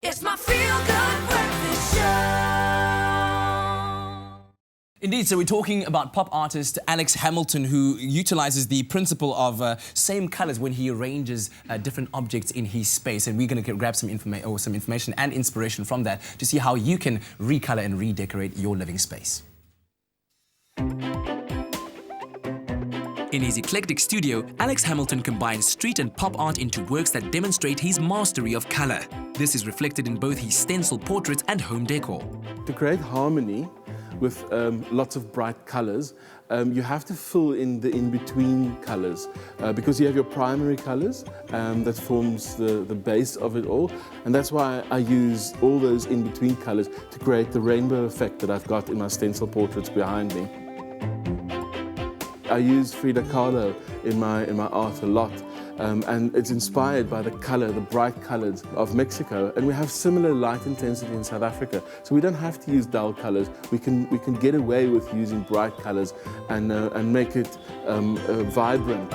It's my feel-good breakfast show. Indeed, so we're talking about pop artist Alex Hamilton, who utilizes the principle of same colors when he arranges different objects in his space. And we're going to grab some information and inspiration from that to see how you can recolor and redecorate your living space. In his eclectic studio, Alex Hamilton combines street and pop art into works that demonstrate his mastery of color. This is reflected in both his stencil portraits and home decor. To create harmony with lots of bright colors, you have to fill in the in-between colors because you have your primary colors that forms the base of it all, and that's why I use all those in-between colors to create the rainbow effect that I've got in my stencil portraits behind me. I use Frida Kahlo in my art a lot, and it's inspired by the color, the bright colors of Mexico, and we have similar light intensity in South Africa, so we don't have to use dull colors. We can get away with using bright colors and make it vibrant.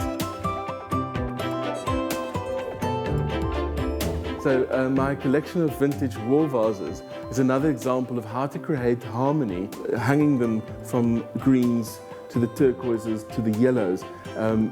So my collection of vintage wall vases is another example of how to create harmony, hanging them from greens to the turquoises to the yellows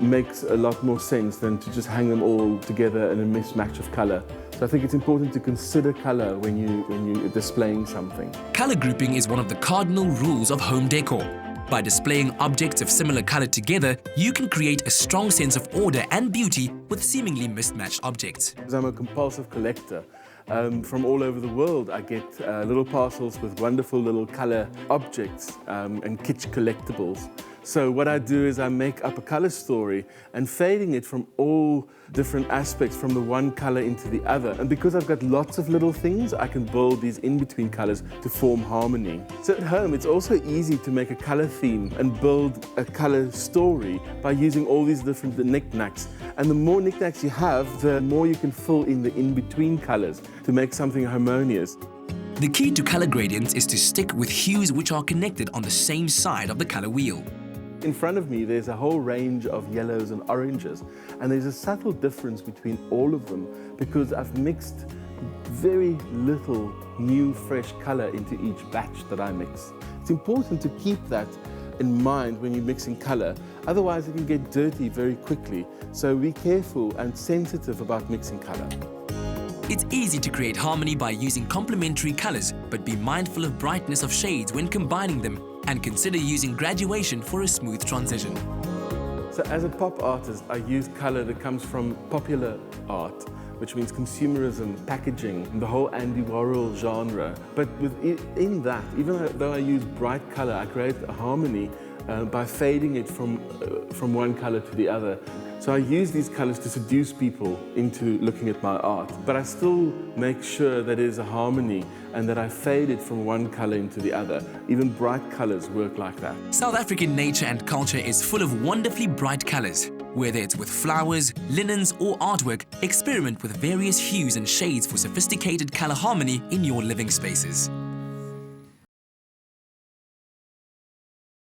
makes a lot more sense than to just hang them all together in a mismatch of color. So I think it's important to consider color when you're displaying something. Color grouping is one of the cardinal rules of home decor. By displaying objects of similar color together, you can create a strong sense of order and beauty with seemingly mismatched objects. I'm a compulsive collector. From all over the world, I get little parcels with wonderful little color objects and kitsch collectibles. So what I do is I make up a color story and fading it from all different aspects from the one color into the other. And because I've got lots of little things, I can build these in-between colors to form harmony. So at home, it's also easy to make a color theme and build a color story by using all these different knickknacks. And the more knickknacks you have, the more you can fill in the in-between colors to make something harmonious. The key to color gradients is to stick with hues which are connected on the same side of the color wheel. In front of me, there's a whole range of yellows and oranges, and there's a subtle difference between all of them because I've mixed very little new, fresh color into each batch that I mix. It's important to keep that in mind when you're mixing color, otherwise it can get dirty very quickly. So be careful and sensitive about mixing color. It's easy to create harmony by using complementary colors, but be mindful of brightness of shades when combining them, and consider using graduation for a smooth transition. So as a pop artist, I use color that comes from popular art, which means consumerism, packaging, the whole Andy Warhol genre. But within that, even though I use bright color, I create a harmony by fading it from one color to the other. So I use these colors to seduce people into looking at my art, but I still make sure that there's a harmony and that I fade it from one color into the other. Even bright colors work like that. South African nature and culture is full of wonderfully bright colors. Whether it's with flowers, linens, or artwork, experiment with various hues and shades for sophisticated color harmony in your living spaces.